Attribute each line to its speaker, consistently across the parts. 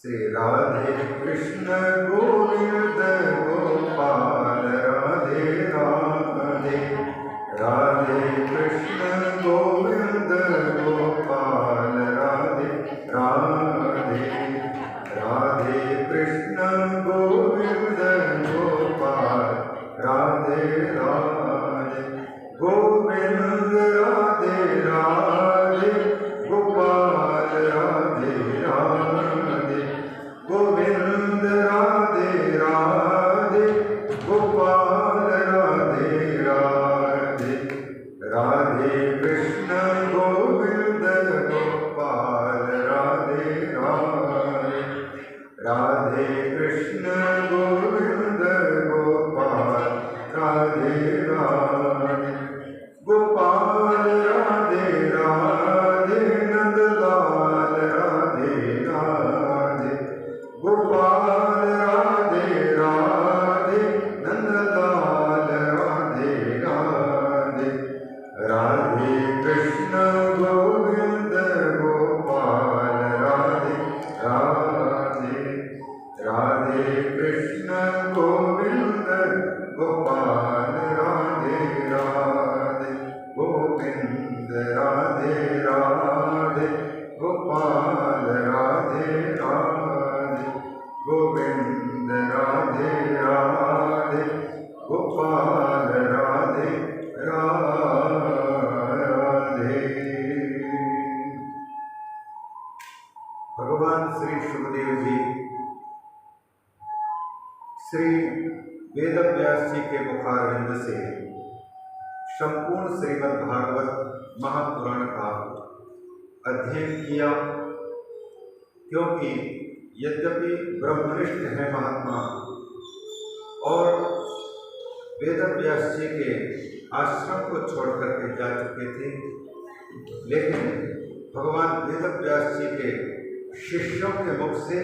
Speaker 1: श्री राधे कृष्ण गोविंद गोपाल राधे राधे, राधे कृष्ण गोविंद गोपाल राधे राधे, राधे कृष्ण गोविंद गोपाल राधे राधे, गोविंद राधे राधे गोपाल राधे राधे, गोविंद राधे राधे गोपाल राधे राधे, राधे कृष्ण गोविंद गोपाल राधे राधे, राधे कृष्ण गोविंद गोपाल राधे राधे, गोपाल राधे राधे नंदलाल राधे राधे, गोपाल राधे राधे नंदलाल राधे राधे, राधे कृष्ण गोविंद गोपाल राधे राधे, राधे कृष्ण गोविंद गोपाल राधे राधे, गोविंद राधे राधे गोपाल राधे राधे, गोविंद राधे राधे गोपाल राधे राधे। भगवान श्री सुखदेव जी श्री वेदव्यास जी के मुखारविंद से संपूर्ण श्रीमद् भागवत महापुराण का अध्ययन किया, क्योंकि यद्यपि ब्रह्मनिष्ठ है महात्मा और वेदव्यास जी के आश्रम को छोड़कर के जा चुके थे, लेकिन भगवान वेदव्यास जी के शिष्यों के मुख से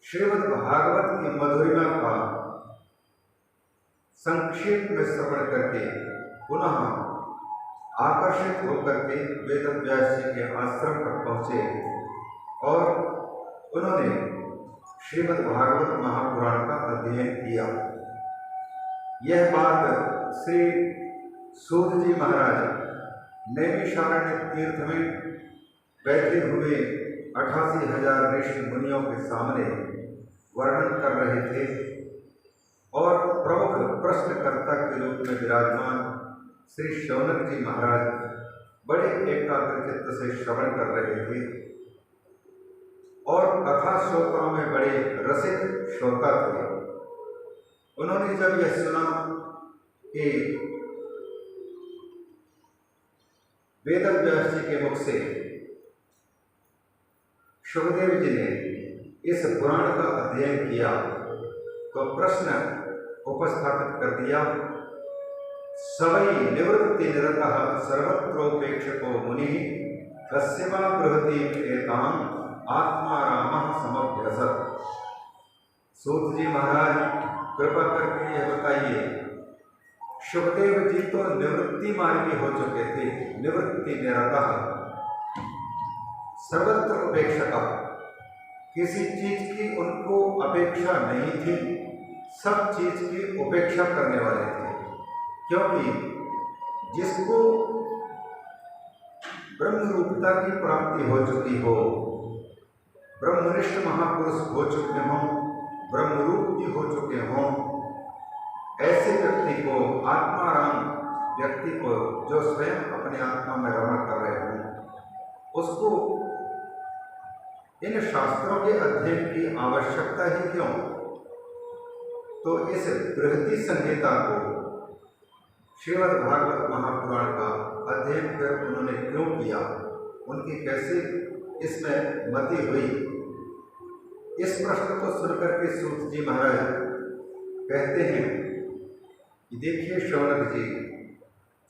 Speaker 1: श्रीमद् भागवत की मधुरिमा का संक्षेप में श्रवण करके पुनः आकर्षित होकर के वेदव्यास जी के आश्रम पर पहुँचे और उन्होंने श्रीमद् भागवत महापुराण का अध्ययन किया। यह बात श्री सूत जी महाराज नैमिषारण्य तीर्थ में बैठे हुए 88,000 ऋषि मुनियों के सामने वर्णन कर रहे थे और प्रमुख प्रश्नकर्ता के रूप में विराजमान श्री शौनक जी महाराज बड़े एकाग्रचित्त से श्रवण कर रहे थे और कथा श्रोताओं में बड़े रसिक श्रोता थे। उन्होंने जब यह सुना कि वेदव्यास जी के मुख से सुखदेव जी ने इस पुराण का अध्ययन किया तो प्रश्न उपस्थापित कर दिया, सवै निवृत्ति निरतः सर्वत्रोपेक्षको मुनि कस्य वा बृहति एतां आत्मा रामः समभ्यसत्। सूत जी महाराज कृपा करके यह बताइए, सुखदेव जी तो निवृत्ति मार्गी हो चुके थे, निवृत्ति निरतः, सर्वत्र उपेक्षक, किसी चीज की उनको अपेक्षा नहीं थी, सब चीज की उपेक्षा करने वाले थे, क्योंकि जिसको ब्रह्म रूपता की प्राप्ति हो चुकी हो, ब्रह्मनिष्ठ महापुरुष हो चुके हों, ब्रह्मरूप भी हो चुके हों, ऐसे व्यक्ति को, आत्माराम व्यक्ति को, जो स्वयं अपने आत्मा में रमण कर रहे हों, उसको इन शास्त्रों के अध्ययन की आवश्यकता ही क्यों? तो इस बृहति संहिता को, श्रीमद् भागवत महापुराण का अध्ययन कर उन्होंने क्यों किया, उनकी कैसे इसमें मति हुई, इस प्रश्न को सुनकर के सूत जी महाराज कहते हैं कि देखिए शौनक जी,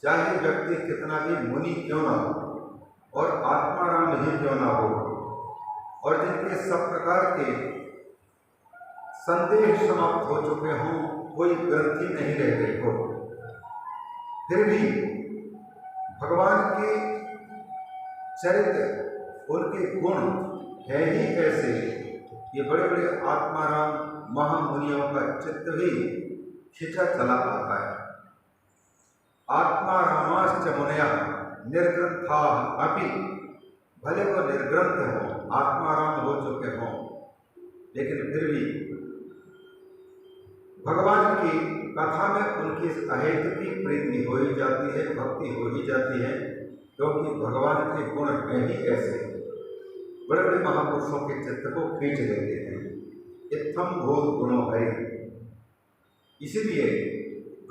Speaker 1: चाहे व्यक्ति कितना भी मुनि क्यों ना हो और आत्माराम ही क्यों ना हो और जिनके सब प्रकार के संदेह समाप्त हो चुके हों, कोई ग्रंथि नहीं रह गई हो, फिर भी भगवान के चरित्र, उनके गुण है ही ऐसे ये बड़े बड़े आत्माराम महामुनियों का चित्त भी खिंचा चला आता है। आत्मारामाश्च मुनयः निर्ग्रंथाः अपि, भले वो निर्ग्रंथ हों, आत्माराम हो चुके हों, लेकिन फिर भी भगवान की कथा में उनकी अहेतुकी प्रीति हो ही जाती है, भक्ति हो ही जाती है, क्योंकि भगवान के गुण में ही ऐसे बड़े बड़े महापुरुषों के चित्त को खींच लेते हैं। इत्थम भूत गुणों है। इसीलिए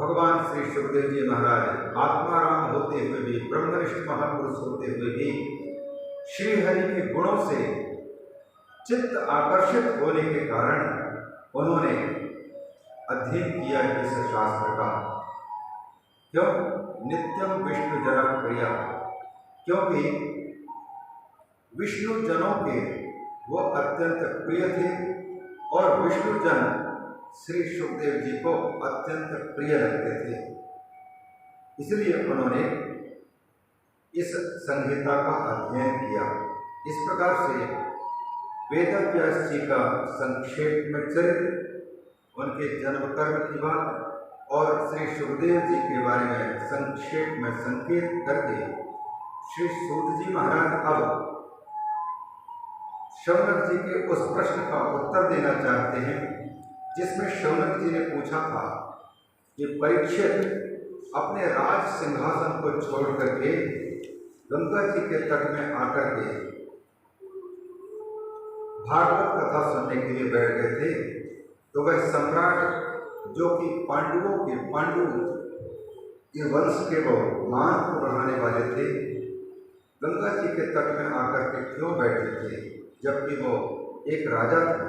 Speaker 1: भगवान श्री सुखदेव जी महाराज आत्माराम होते हुए भी, ब्रह्मनिष्ठ महापुरुष होते हुए भी श्री हरि के गुणों से चित्त आकर्षित होने के कारण उन्होंने अध्ययन किया इस शास्त्र का। क्यों? नित्यम विष्णु जनक प्रिया, क्योंकि विष्णु जनों के वो अत्यंत प्रिय थे और विष्णु जन श्री सुखदेव जी को अत्यंत प्रिय लगते थे। इसलिए उन्होंने इस संहिता का अध्ययन किया। इस प्रकार से वेदव्यास जी का संक्षेप में चरित्र, उनके जन्म कर्म की बात और श्री सुखदेव जी के बारे में संक्षेप में संकेत करके श्री सूत जी महाराज अब शौनक जी के उस प्रश्न का उत्तर देना चाहते हैं जिसमें शौनक जी ने पूछा था कि परीक्षित अपने राज सिंहासन को छोड़ करके गंगा जी के तट में आकर के भागवत कथा सुनने के लिए बैठ गए थे। तो वह सम्राट जो कि पांडु के वंश के वो मान को बढ़ाने वाले थे, गंगा जी के तट में आकर के क्यों बैठे थे, जबकि वो एक राजा थे।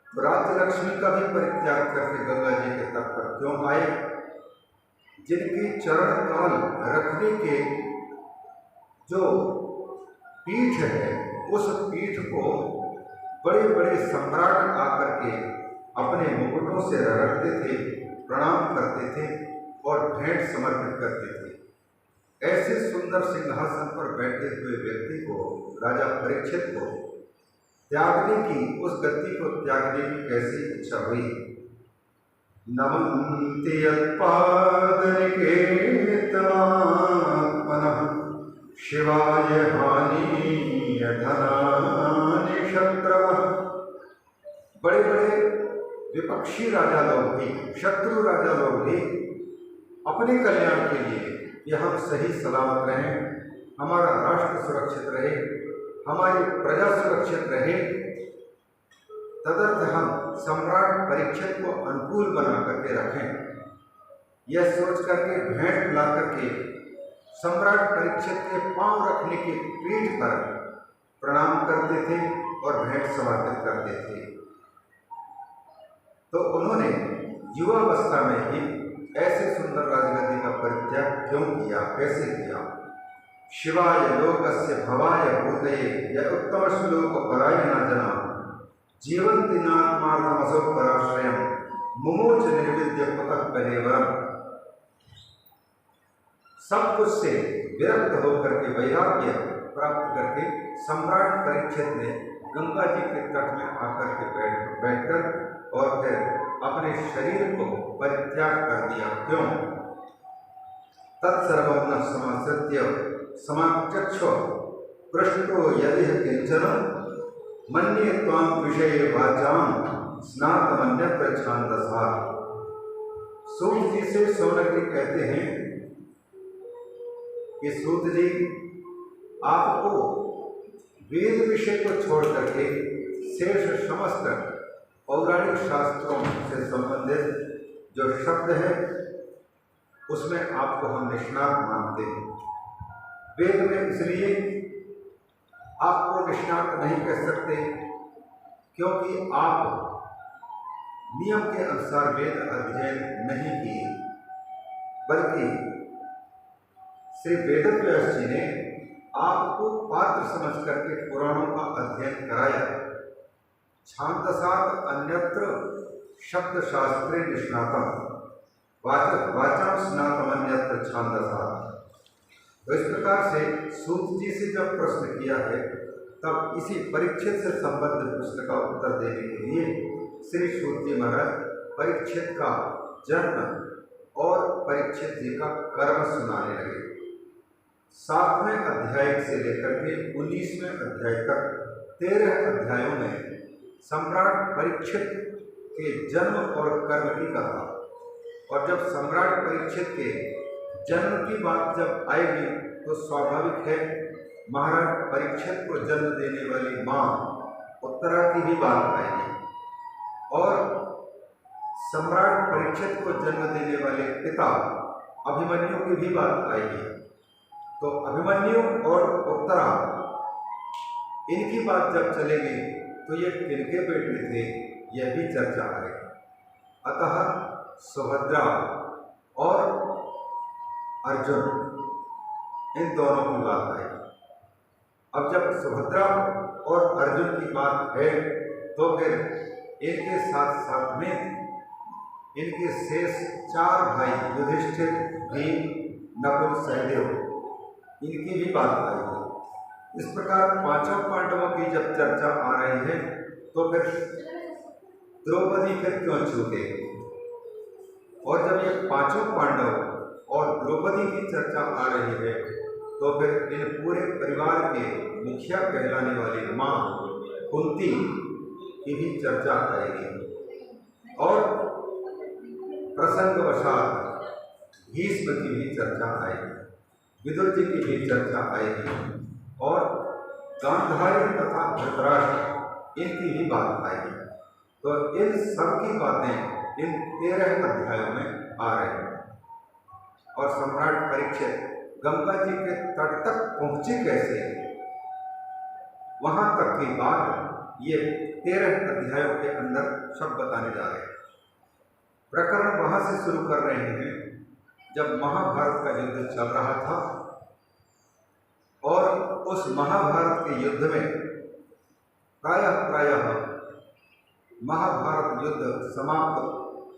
Speaker 1: तो राज्य लक्ष्मी का भी परित्याग करके गंगा जी के तट पर क्यों आए? जिनकी चरण काल रखने के जो पीठ है, उस पीठ को बड़े बड़े सम्राट आकर के अपने मुकुटों से रगड़ते थे, प्रणाम करते थे और भेंट समर्पित करते थे। ऐसे सुंदर सिंहासन पर बैठे हुए व्यक्ति को, राजा परीक्षित को त्यागने की, उस गति को त्यागने की कैसी इच्छा हुई? नमन्ति यत्पादनिकेतनात्मनः शिवाय हानि धनानि शत्रवः। बड़े बड़े विपक्षी राजा लोग भी, शत्रु राजा लोग भी अपने कल्याण के लिए कि हम सही सलामत रहें, हमारा राष्ट्र सुरक्षित रहे, हमारी प्रजा सुरक्षित रहे, तदर्थ हम सम्राट परीक्षित को अनुकूल बना करके रखें। यह सोच करके भेंट ला करके सम्राट परीक्षित के पांव रखने की पीठ पर प्रणाम करते थे और भेंट समर्पित करते थे। तो उन्होंने युवावस्था में ही ऐसे सुंदर राजगद्दी का परित्याग क्यों किया, कैसे किया? शिवाय लोकस्य भवाय भूतये यह उत्तम श्लोक परायणा जना जीवंति नात्मार्थमसौ पराश्रयम् मुमोच निर्विद्य पतः कलेवरम्। सब कुछ से विरक्त होकर के, वैराग्य प्राप्त करके सम्राट परीक्षित ने गंगा जी के तट में आकर के बैठकर और फिर अपने शरीर को परित्याग कर दिया। क्यों? तत्सर्वं न समाश्रित्य समाचक्षु पृष्ठो यदि किंचन मन्ये त्वां विषये वाचां स्नातमन्यत्र छान्दसा। सूत जी से शौनक जी कहते हैं कि सूत जी, आपको वेद विषय को छोड़ करके शेष समस्त पौराणिक शास्त्रों से संबंधित जो शब्द है उसमें आपको हम निष्णात मानते हैं। वेद में इसलिए आपको निष्णात नहीं कह सकते क्योंकि आप नियम के अनुसार वेद अध्ययन नहीं किए, बल्कि श्री वेदव्यास जी ने आपको पात्र समझ करके पुराणों का अध्ययन कराया। छान्दसात् अन्यत्र शब्द शास्त्रे निष्णातम् वाचां स्नातमन्यत्र छान्दसात्। तो इस प्रकार से सूत जी से जब प्रश्न किया है तब इसी परीक्षित से संबद्ध प्रश्न का उत्तर देने के लिए श्री सूत जी महाराज परीक्षित का जन्म और परीक्षित जी का कर्म सुनाने लगे। 7वें अध्याय से लेकर के 19वें अध्याय तक 13 अध्यायों में सम्राट परीक्षित के जन्म और कर्म की कथा, और जब सम्राट परीक्षित के जन्म की बात जब आएगी तो स्वाभाविक है महाराज परीक्षित को जन्म देने वाली माँ उत्तरा की भी बात आएगी, और सम्राट परीक्षित को जन्म देने वाले पिता अभिमन्यु की भी बात आएगी। तो अभिमन्यु और उत्तरा इनकी बात जब चलेगी तो ये किनके बेटे थे यह भी चर्चा आएगी। अतः सुभद्रा और अर्जुन इन दोनों की बात आएगी। अब जब सुभद्रा और अर्जुन की बात है तो फिर इनके साथ साथ में इनके शेष 4 भाई युधिष्ठिर, भीम, नकुल, सहदेव इनकी भी बात आएगी। इस प्रकार 5 पांडवों की जब चर्चा आ रही है तो फिर द्रौपदी फिर क्यों छूटे, और जब ये 5 पांडव और द्रौपदी की चर्चा आ रही है तो फिर इन पूरे परिवार के मुखिया कहलाने वाली माँ कुंती की भी चर्चा आएगी, और प्रसंगवशात भीष्म की भी चर्चा आएगी, विदुर जी की भी चर्चा आएगी, और गांधारी तथा धृतराष्ट्र इनकी भी बात आएगी। तो इन सब की बातें इन 13 अध्यायों में आ रही हैं। और सम्राट परीक्षित गंगा जी के तट तक पहुंचे कैसे, वहां तक की बात ये 13 अध्यायों के अंदर सब बताने जा रहे हैं। प्रकरण वहां से शुरू कर रहे हैं जब महाभारत का युद्ध चल रहा था, और उस महाभारत के युद्ध में प्रायः महाभारत युद्ध समाप्त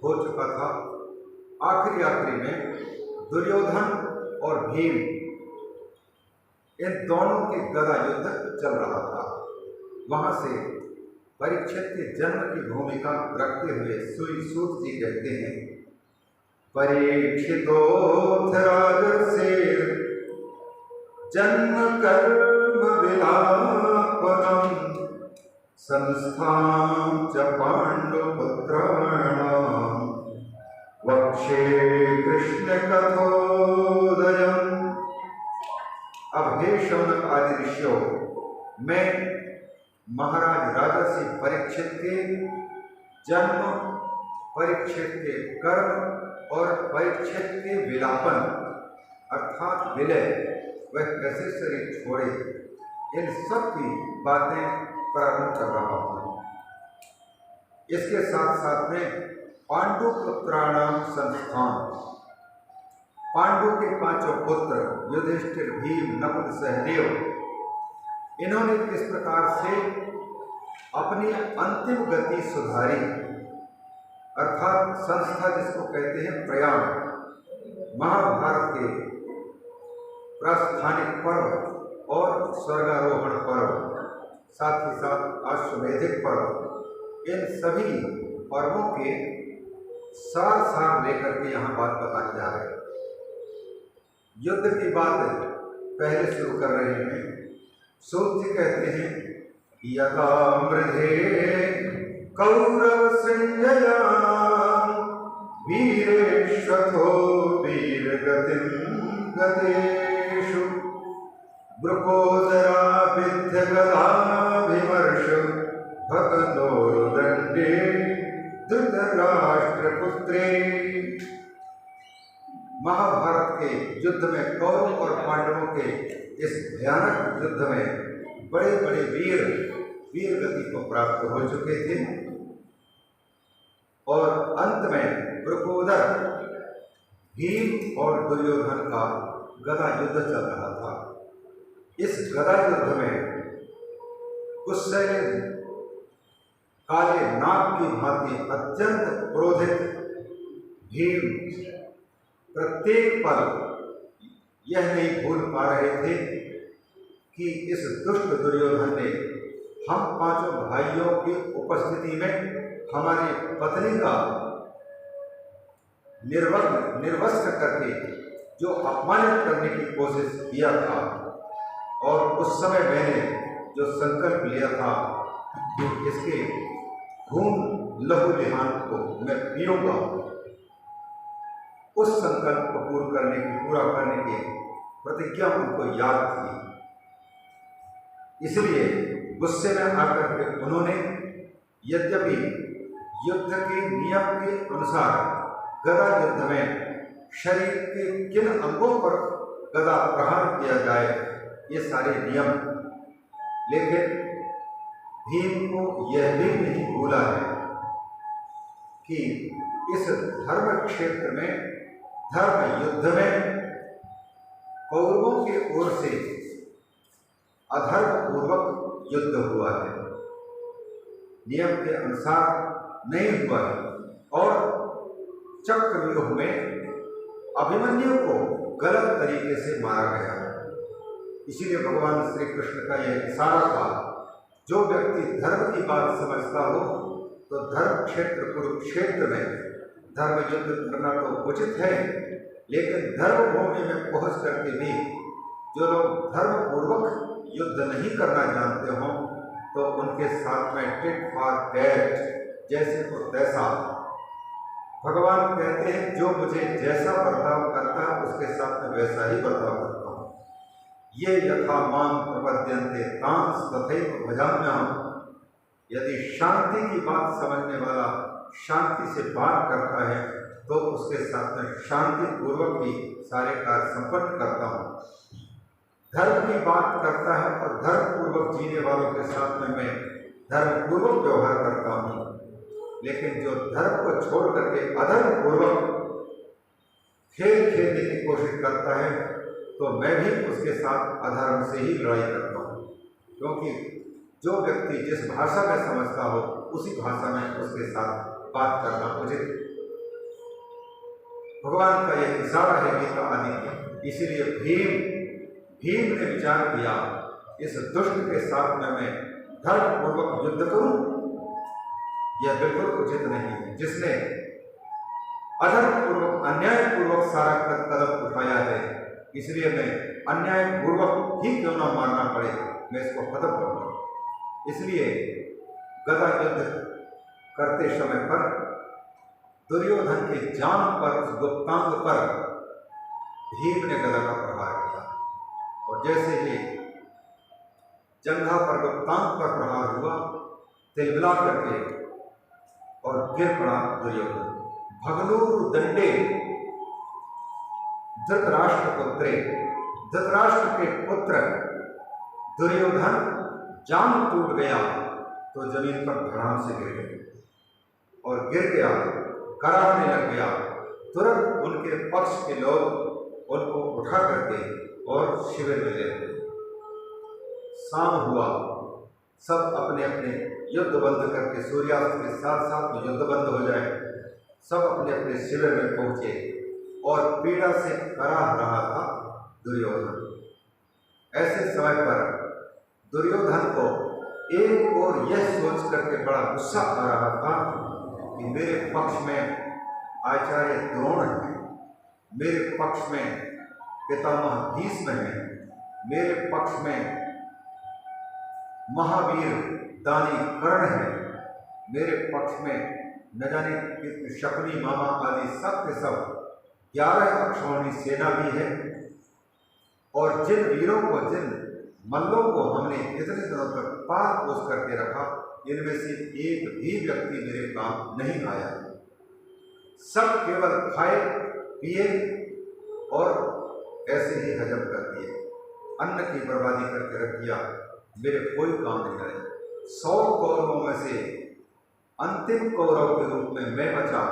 Speaker 1: हो चुका था। आखिरी में दुर्योधन और भीम इन दोनों के गदा युद्ध चल रहा था। वहां से परीक्षित के जन्म की भूमिका रखते हुए सूत जी कहते हैं, परीक्षितोऽथ राजर्षेः जन्म कर्म विलापनम् संस्थां च पाण्डुपुत्राणाम् वक्षे कृष्ण कथोदयम्। अब हे शौनक आदि ऋषियों, मैं महाराज राजर्षि परीक्षित के जन्म, परीक्षित के कर्म और परीक्षित के विलापन अर्थात विलय, वह कैसे शरीर छोड़े, इन सब की बातें प्रारंभ कर रहा हूँ। इसके साथ साथ में पांडु पुत्राणाम संस्थान, पांडु के 5 पुत्र युधिष्ठिर, भीम, नकुल, सहदेव, इन्होंने किस प्रकार से अपनी अंतिम गति सुधारी, अर्थात संस्था जिसको कहते हैं प्रयाण, महाभारत के प्रास्थानिक पर्व और स्वर्गारोहण पर्व, साथ ही साथ अश्वमेधिक पर्व, इन सभी पर्वों के सार लेकर के यहाँ बात बताने जा रहे हैं। युद्ध की बात पहले शुरू कर रहे हैं। सूत जी कहते हैं, यथा मृधे कौरव संजया वीरेश्वथो वीरगतिं गतेषु वृकोदरा विद्य गदाभिमर्श भगनोरुदण्डे धृतराष्ट्रपुत्रे। महाभारत के युद्ध में कौरव और पांडवों के इस भयानक युद्ध में बड़े बड़े वीर गति को प्राप्त हो चुके थे, और अंत में वृकोदर, भीम और दुर्योधन का गदा युद्ध चल रहा था। इस गदा युद्ध में कुशल काले नाग की भांति अत्यंत क्रोधित भीम प्रत्येक पल यह नहीं भूल पा रहे थे कि इस दुष्ट दुर्योधन ने हम पांचों भाइयों की उपस्थिति में हमारी पत्नी का निर्वस्त्र करके जो अपमानित करने की कोशिश किया था, और उस समय मैंने जो संकल्प लिया था कि इसके खून लहू लिहान को मैं पीऊंगा, उस संकल्प को पूरा करने की प्रतिज्ञा उनको याद थी। इसलिए गुस्से में आकर के उन्होंने यद्यपि युद्ध के नियम के अनुसार गदा युद्ध में शरीर के किन अंगों पर गदा प्रहार किया जाए ये सारे नियम, लेकिन भीम को यह भी नहीं भूला है कि इस धर्म क्षेत्र में, धर्म युद्ध में कौरवों की ओर से अधर्म पूर्वक युद्ध हुआ है, नियम के अनुसार नहीं हुआ है। और चक्रव्यूह में अभिमन्यु को गलत तरीके से मारा गया। इसीलिए भगवान श्री कृष्ण का यह इशारा था, जो व्यक्ति धर्म की बात समझता हो तो धर्म क्षेत्र कुरुक्षेत्र में धर्म युद्ध करना तो उचित है, लेकिन धर्म भूमि में पहुंच करके भी जो लोग धर्म पूर्वक युद्ध नहीं करना जानते हों तो उनके साथ में टिट फॉर टैट, जैसे को तैसा। भगवान कहते हैं जो मुझे जैसा बर्ताव करता है उसके साथ में वैसा ही बर्ताव करता हूँ। ये यथा मां प्रपद्यन्ते तांस तथैव भजाम्यहम्। यदि शांति की बात समझने वाला शांति से बात करता है तो उसके साथ में शांति पूर्वक ही सारे कार्य संपन्न करता हूँ। धर्म की बात करता है और धर्म पूर्वक जीने वालों के साथ में मैं धर्म पूर्वक व्यवहार करता हूँ, लेकिन जो धर्म को छोड़ करके अधर्म पूर्वक खेल खेलने की कोशिश करता है तो मैं भी उसके साथ अधर्म से ही लड़ाई करता हूँ, क्योंकि जो व्यक्ति जिस भाषा में समझता हो उसी भाषा में उसके साथ बात करना उचित। भगवान का यह इशारा है गीता आदि की। इसीलिए भीम ने विचार किया इस दुष्ट के साथ में मैं धर्म पूर्वक युद्ध करूं, यह बिल्कुल उचित नहीं है। जिसने अधर्म पूर्वक अन्याय पूर्वक सारा कदम उठाया है, इसलिए मैं अन्याय पूर्वक ही क्यों ना मारना पड़े, मैं इसको खत्म करूंगा। इसलिए गदा युद्ध करते समय पर दुर्योधन के जान पर, उस गुप्तांग पर भीम ने गदा का प्रहार किया, और जैसे ही जंघा पर गुप्तांग पर प्रहार हुआ, तिलमिला करके और गिर पड़ा दुर्योधन। भगलूर दंडे धृतराष्ट्र पुत्रे, धृतराष्ट्र के पुत्र दुर्योधन जान टूट गया तो जमीन पर धड़ाम से गिर गए, और गिर गया, कराहने लग गया। तुरंत उनके पक्ष के लोग उनको उठा करके और शिविर में ले गए। शाम हुआ, सब अपने अपने युद्ध बंद करके, सूर्यास्त के साथ साथ में युद्ध बंद हो जाए, सब अपने अपने शिविर में पहुंचे, और पीड़ा से कराह रहा था दुर्योधन। ऐसे समय पर दुर्योधन को एक और यह सोच करके बड़ा गुस्सा आ रहा था कि मेरे पक्ष में आचार्य द्रोण है, मेरे पक्ष में पितामह भीष्म है, मेरे पक्ष में महावीर दानी कर्ण है, मेरे पक्ष में न जाने शकुनी मामा आदि सब के सब 11 अक्षौहिणी सेना भी है। और जिन वीरों को, जिन मल्लों को हमने इतने दिनों तक पाल पोस करके रखा, इनमें से एक भी व्यक्ति मेरे काम नहीं आया। सब केवल खाए पिए और ऐसे ही हजम कर दिए, अन्न की बर्बादी करके रख दिया, मेरे कोई काम नहीं आए। 100 कौरवों में से अंतिम कौरव के रूप में मैं बचा,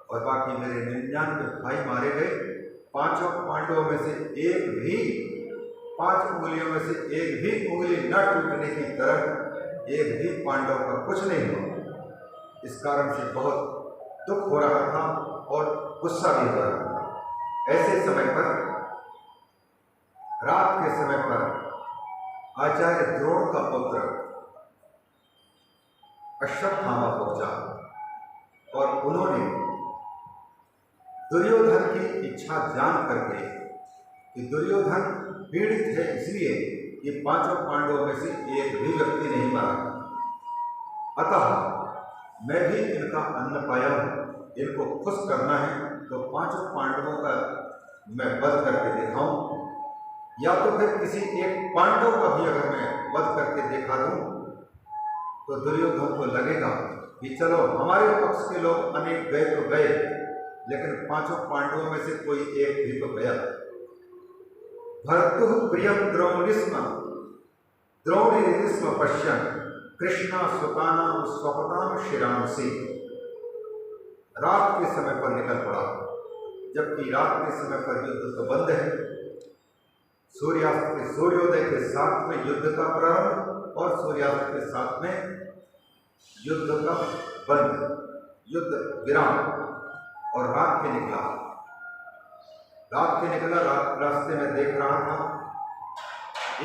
Speaker 1: और बाकी मेरे 99 भाई मारे गए। 5 पांडवों में से एक भी, 5 उंगलियों में से एक भी उंगली न टूटने की तरह एक भी पांडव का कुछ नहीं हुआ। इस कारण से बहुत दुख हो रहा था और गुस्सा भी हो रहा था। ऐसे समय पर, रात के समय पर आचार्य द्रोण का पुत्र अश्वत्थामा पहुंचा और उन्होंने दुर्योधन की इच्छा जान करके कि दुर्योधन पीड़ित है, इसलिए ये पांचों पांडवों में से एक भी व्यक्ति नहीं मरा, अतः मैं भी इनका अन्न पाया हूं, इनको खुश करना है तो पांचों पांडवों का मैं वध करके दिखाऊं, या तो फिर किसी एक पांडव का भी अगर मैं वध करके दिखा दूं तो दुर्योधन को लगेगा कि चलो हमारे पक्ष के लोग अनेक गए तो गए, लेकिन पांचों पांडवों में से कोई एक भी तो गया। भर्तुः प्रियं द्रोणिरितिस्म पश्यन् कृष्णा सुतानां स्वपतां शिरांसि। रात के समय पर निकल पड़ा, जबकि रात के समय पर युद्ध तो बंद है। सूर्यास्त के सूर्योदय के साथ में युद्ध का प्रारंभ और सूर्यास्त के साथ में युद्ध का बंद, युद्ध विराम। और रात के निकला, रास्ते में देख रहा था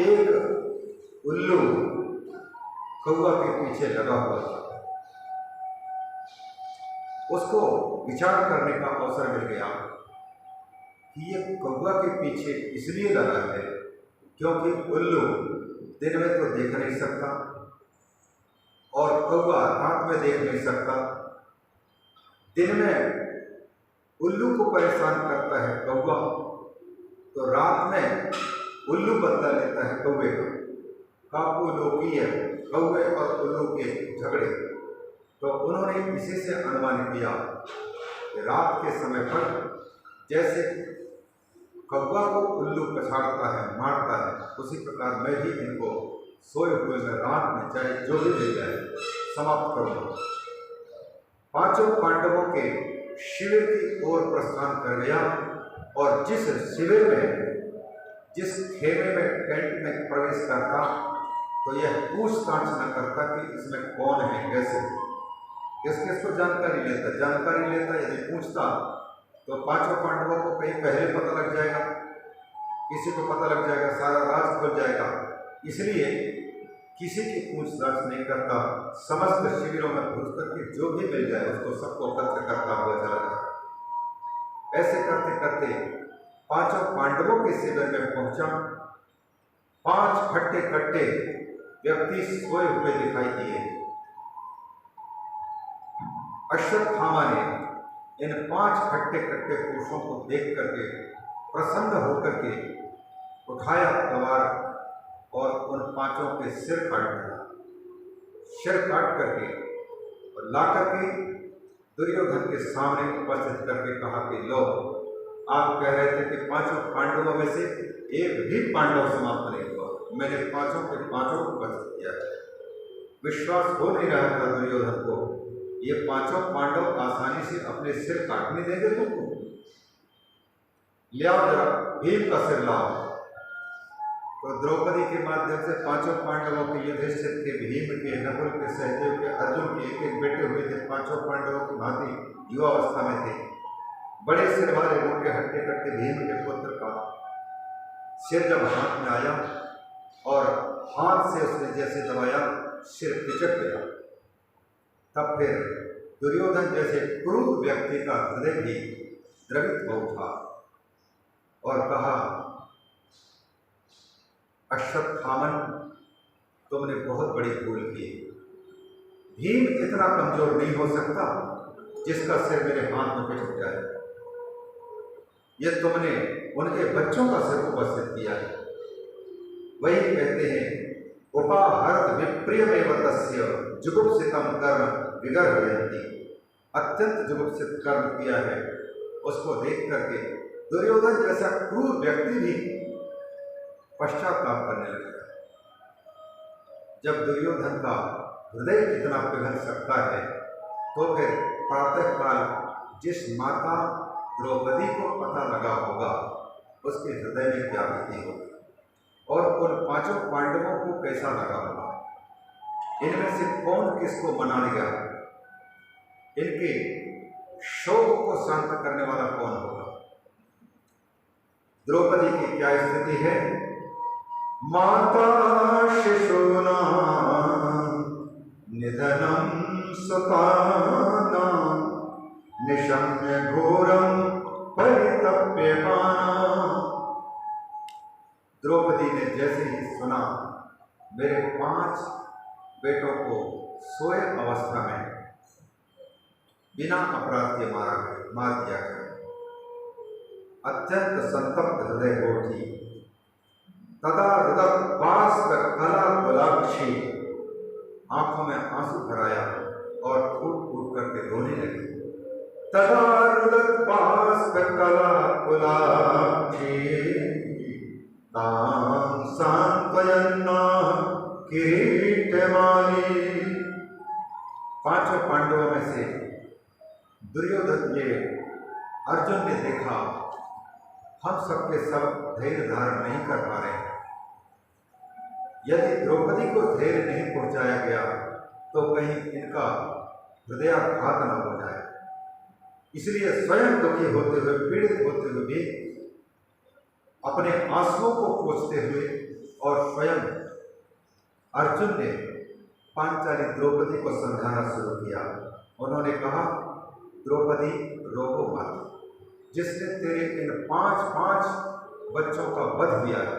Speaker 1: एक उल्लू कौवा के पीछे लगा हुआ था। उसको विचार करने का अवसर मिल गया कि ये कौवा के पीछे इसलिए लगा है क्योंकि उल्लू दिन में तो देख नहीं सकता और कौवा रात में देख नहीं सकता। दिन में उल्लू को परेशान करता है कौवा, तो रात में उल्लू बदला लेता है कौवे का। काकोलोकीय, कौवे और उल्लू के झगड़े। तो उन्होंने इसी से अनुमान किया कि रात के समय पर जैसे कौवा को उल्लू पछाड़ता है, मारता है, उसी प्रकार मैं भी इनको सोए हुए में रात में चाहे जो भी मिल जाए समाप्त करूँगा। पांचों पांडवों के शिविर की ओर प्रस्थान कर गया और जिस शिविर में, जिस खेमे में, टेंट में प्रवेश करता तो यह पूछताछ न करता कि इसमें कौन है, कैसे, किस किस को जानकारी लेता। यदि पूछता तो पांचों पांडवों को कहीं पहले पता लग जाएगा, किसी को पता लग जाएगा, सारा राज खुल जाएगा। इसलिए किसी की पूछताछ नहीं करता, समस्त शिविरों में घुस करके जो भी मिल जाए उसको सबको एकत्र करता हुआ चला जाता। ऐसे करते करते पांचों पांडवों के शिविर में पहुंचा। 5 फट्टे कट्टे व्यक्ति सोए हुए दिखाई दिए। अश्वत्थामा ने इन 5 फट्टे कट्टे पुरुषों को देख करके प्रसन्न होकर के उठाया तलवार और उन पांचों के सिर काट दिया। सिर काट करके और ला करके दुर्योधन के सामने उपस्थित करके कहा कि लो, आप कह रहे थे कि पांचों पांडवों में से एक भी पांडव समाप्त नहीं हुआ, मैंने पांचों के पांचों को वध किया। विश्वास हो नहीं रहा था दुर्योधन को, ये पांचों पांडव आसानी से अपने सिर काटने देंगे तुमको? लियाओ जरा भीम का सिर लाओ। तो द्रौपदी के माध्यम से पांचों पांडवों के, युधिष्ठिर के, भीम के, नकुल के, सहदेव के, अर्जुन के एक एक बेटे हुए थे। पांचों पांडवों की भांति युवावस्था में थे। बड़े सिर वाले मोटे हट्टे कट्टे भीम के पुत्र का सिर जब हाथ में आया और हाथ से उसने जैसे दबाया, सिर पिचक गया। तब फिर दुर्योधन जैसे क्रूर व्यक्ति का हृदय भी द्रवित हो उठा और कहा, अश्वत्थामन, तुमने बहुत बड़ी भूल की। भीम इतना कमजोर नहीं हो सकता जिसका सिर मेरे हाथ में पिचक जाए। यह तुमने उनके बच्चों का सिर उपस्थित किया है। वही कहते हैं, उपाहर्त विप्रियमेव तस्य जुगुप्सितम कर्म विगर्हयन्ति। अत्यंत जुगुप्सित कर्म किया है, उसको देख करके दुर्योधन जैसा क्रूर व्यक्ति भी पश्चाताप करने लगता है। जब दुर्योधन का हृदय इतना पिघल सकता है तो फिर प्रातःकाल जिस माता द्रौपदी को पता लगा होगा उसके हृदय में क्या बीती होगी और उन पांचों पांडवों को कैसा लगा होगा। इनमें से कौन किसको मनाएगा, इनके शोक को शांत करने वाला कौन होगा। द्रौपदी की क्या स्थिति है, माता शिशूनां निधनं सुतानां निशम्य घोरं परितप्यमाना। द्रौपदी ने जैसे ही सुना मेरे 5 बेटों को सोए अवस्था में बिना अपराध के मार दिया गया, अत्यंत संतप्त हृदय हो उठी। तदा रुदक बाष्प कला गुलाक्षी, आंखों में आंसू भराया और फूट फूट करके रोने लगी। तदा रुदक बाष्प कला गुलाक्षी तां सांत्वयन्ना किरीटमाली। 5 पांडवों में से दुर्योधन ने अर्जुन ने देखा हम सबके सब धैर्य धारण नहीं कर पा रहे हैं। यदि द्रौपदी को धैर्य नहीं पहुंचाया गया तो कहीं इनका हृदयाघात न हो जाए, इसलिए स्वयं दुखी होते हुए, पीड़ित होते हुए भी अपने आंसुओं को पोंछते हुए और स्वयं अर्जुन ने पांचाली द्रौपदी को समझाना शुरू किया। उन्होंने कहा, द्रौपदी रोको मत, जिसने तेरे इन 5 बच्चों का वध किया है